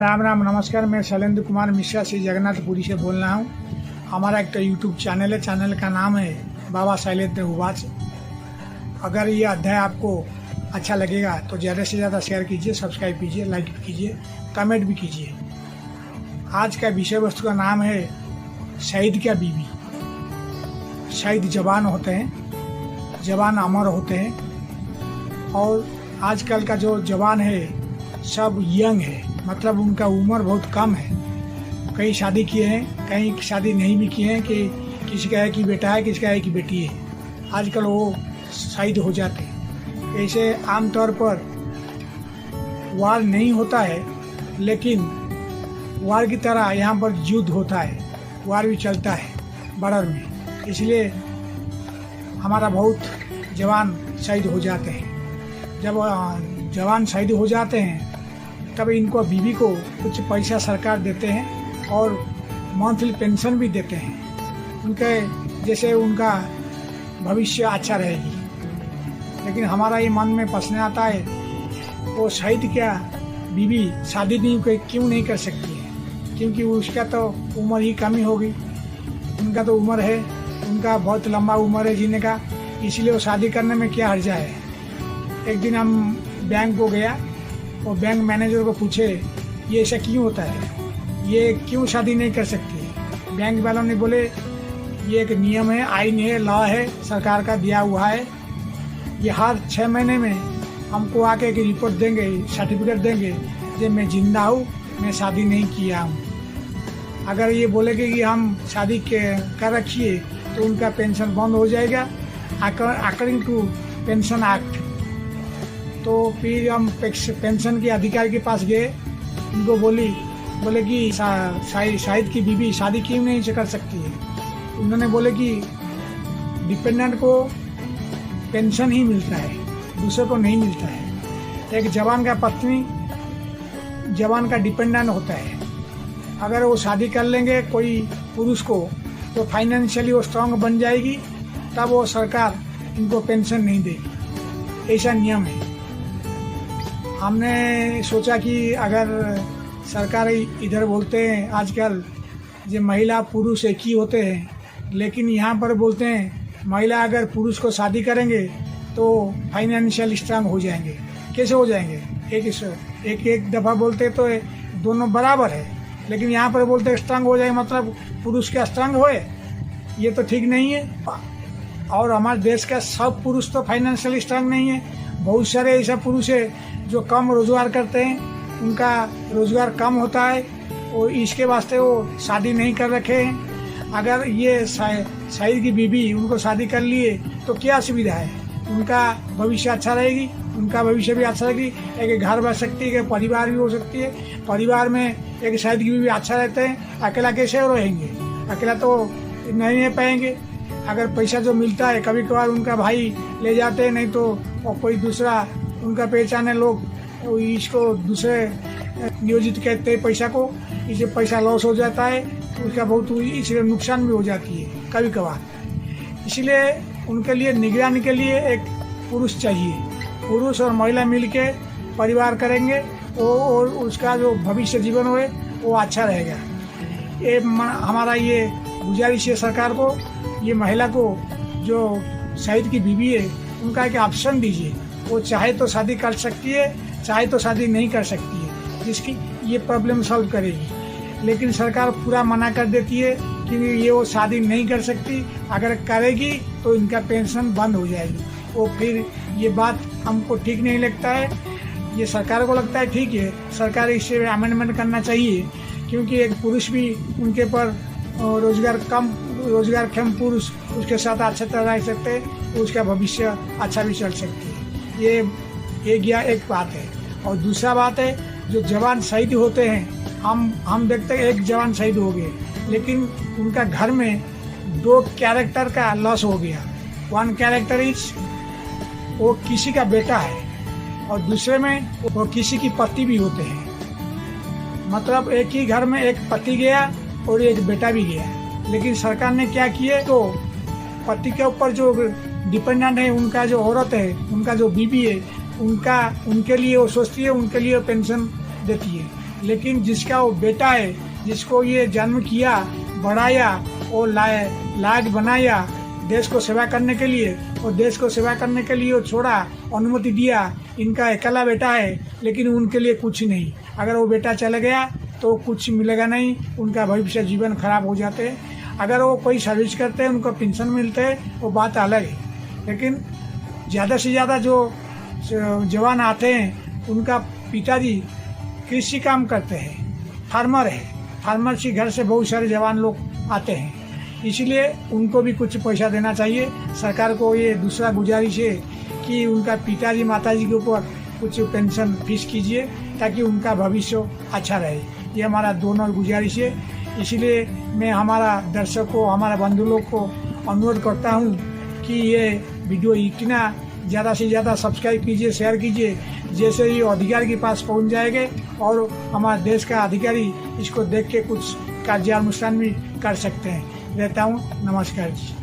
राम राम नमस्कार। मैं शैलेंद्र कुमार मिश्रा श्री जगन्नाथपुरी से बोल रहा हूँ। हमारा एक यूट्यूब चैनल है, चैनल का नाम है बाबा शैलेंद्र उवाच। अगर ये अध्याय आपको अच्छा लगेगा तो ज़्यादा से ज़्यादा शेयर कीजिए, सब्सक्राइब कीजिए, लाइक कीजिए, कमेंट भी कीजिए। आज का विषय वस्तु का नाम है शहीद क्या बीवी। शहीद जवान होते हैं, जवान अमर होते हैं। और आजकल का जो जवान है सब यंग है, मतलब उनका उम्र बहुत कम है। कई शादी किए हैं, कई शादी नहीं भी किए हैं, कि किसी का है कि बेटा है, किसी का है कि बेटी है। आजकल वो शहीद हो जाते हैं। ऐसे आमतौर पर वार नहीं होता है, लेकिन वार की तरह यहाँ पर युद्ध होता है, वार भी चलता है बॉर्डर में। इसलिए हमारा बहुत जवान शहीद हो जाते हैं। जब जवान शहीद हो जाते हैं तब इनको बीवी को कुछ पैसा सरकार देते हैं और मंथली पेंशन भी देते हैं, उनके जैसे उनका भविष्य अच्छा रहेगी। लेकिन हमारा ये मन में प्रश्न आता है, वो शहीद क्या बीवी शादी नहीं क्यों नहीं कर सकती है? क्योंकि उसका तो उम्र ही कम ही होगी। उनका तो उम्र है, उनका बहुत लंबा उम्र है जीने का, इसलिए वो शादी करने में क्या हर्जा है। एक दिन हम बैंक को गया और बैंक मैनेजर को पूछे ये ऐसा क्यों होता है, ये क्यों शादी नहीं कर सकती है। बैंक वालों ने बोले ये एक नियम है, आईन है, लॉ है, सरकार का दिया हुआ है। ये हर 6 महीने में हमको आके एक रिपोर्ट देंगे, सर्टिफिकेट देंगे कि मैं जिंदा हूँ, मैं शादी नहीं किया हूँ। अगर ये बोलेगे कि हम शादी कर रखिए तो उनका पेंशन बंद हो जाएगा अकॉर्डिंग टू पेंशन एक्ट। तो फिर हम पेंशन के अधिकारी के पास गए, उनको बोले कि शहीद की बीवी शादी क्यों नहीं कर सकती है। उन्होंने बोले कि डिपेंडेंट को पेंशन ही मिलता है, दूसरे को नहीं मिलता है। एक जवान का पत्नी जवान का डिपेंडेंट होता है। अगर वो शादी कर लेंगे कोई पुरुष को तो फाइनेंशियली वो स्ट्रांग बन जाएगी, तब वो सरकार इनको पेंशन नहीं देगी। ऐसा नियम है। हमने सोचा कि अगर सरकार इधर बोलते हैं आजकल जो महिला पुरुष एक ही होते हैं, लेकिन यहाँ पर बोलते हैं महिला अगर पुरुष को शादी करेंगे तो फाइनेंशियल स्ट्रांग हो जाएंगे। कैसे हो जाएंगे? एक दफ़ा बोलते तो दोनों बराबर है, लेकिन यहाँ पर बोलते स्ट्रांग हो जाएंगे, मतलब पुरुष का स्ट्रांग होए। ये तो ठीक नहीं है। और हमारे देश का सब पुरुष तो फाइनेंशियल स्ट्रांग नहीं है। बहुत सारे ऐसा पुरुष है जो कम रोजगार करते हैं, उनका रोजगार कम होता है और इसके वास्ते वो शादी नहीं कर रखे हैं। अगर ये शहीद की बीवी उनको शादी कर लिए तो क्या सुविधा है? उनका भविष्य अच्छा रहेगी, उनका भविष्य भी अच्छा रहेगी, एक घर बन सकती है, परिवार भी हो सकती है। परिवार में एक शहीद की बीवी अच्छा रहते हैं। अकेला कैसे रहेंगे? अकेला तो नहीं रह पाएंगे। अगर पैसा जो मिलता है कभी कभार उनका भाई ले जाते हैं, नहीं तो और कोई दूसरा उनका पहचाने लोग इसको दूसरे नियोजित कहते हैं पैसा को, इससे पैसा लॉस हो जाता है, उसका बहुत इसलिए नुकसान भी हो जाती है कभी कभार। इसलिए उनके लिए निगरानी के लिए एक पुरुष चाहिए। पुरुष और महिला मिलके परिवार करेंगे और उसका जो भविष्य जीवन होए वो अच्छा रहेगा। ये हमारा ये गुजारिश है सरकार को, ये महिला को जो शहीद की बीवी है उनका एक ऑप्शन दीजिए। वो चाहे तो शादी कर सकती है, चाहे तो शादी नहीं कर सकती है, जिसकी ये प्रॉब्लम सॉल्व करेगी। लेकिन सरकार पूरा मना कर देती है कि ये वो शादी नहीं कर सकती, अगर करेगी तो इनका पेंशन बंद हो जाएगी। वो फिर ये बात हमको ठीक नहीं लगता है। ये सरकार को लगता है ठीक है, सरकार इससे अमेंडमेंट करना चाहिए, क्योंकि एक पुरुष भी उनके पर रोजगारक्षम पुरुष उसके साथ अच्छी तरह रह सकते हैं, उसका भविष्य अच्छा भी चल सकती है। ये गया एक बात है। और दूसरा बात है जो जवान शहीद होते हैं, हम देखते हैं एक जवान शहीद हो गए, लेकिन उनका घर में 2 कैरेक्टर का लॉस हो गया। 1 कैरेक्टर इज वो किसी का बेटा है और दूसरे में वो किसी की पति भी होते हैं। मतलब एक ही घर में एक पति गया और एक बेटा भी गया। लेकिन सरकार ने क्या किया, तो पति के ऊपर जो डिपेंडेंट है, उनका जो औरत है, उनका जो बीवी है, उनके लिए वो सोचती है, उनके लिए पेंशन देती है। लेकिन जिसका वो बेटा है, जिसको ये जन्म किया, बढ़ाया और लायक बनाया देश को सेवा करने के लिए, और देश को सेवा करने के लिए वो छोड़ा, अनुमति दिया, इनका अकेला बेटा है, लेकिन उनके लिए कुछ नहीं। अगर वो बेटा चला गया तो कुछ मिलेगा नहीं, उनका भविष्य जीवन खराब हो जाते। अगर वो कोई सर्विस करते हैं, उनको पेंशन मिलते हैं, वो बात अलग है। लेकिन ज़्यादा से ज़्यादा जो जवान आते हैं, उनका पिताजी कृषि काम करते हैं, फार्मर है, फार्मर से घर से बहुत सारे जवान लोग आते हैं, इसलिए उनको भी कुछ पैसा देना चाहिए। सरकार को ये दूसरा गुजारिश है कि उनका पिताजी माताजी के ऊपर कुछ पेंशन फीस कीजिए, ताकि उनका भविष्य अच्छा रहे। ये हमारा दोनों गुजारिश है। इसलिए मैं हमारा दर्शकों, हमारा बंधु लोग को अनुरोध करता हूँ कि ये वीडियो इतना ज़्यादा से ज़्यादा सब्सक्राइब कीजिए, शेयर कीजिए, जैसे ये अधिकारी के पास पहुँच जाएंगे और हमारे देश का अधिकारी इसको देख के कुछ कार्यानुष्ठान भी कर सकते हैं। रहता हूँ, नमस्कार जी।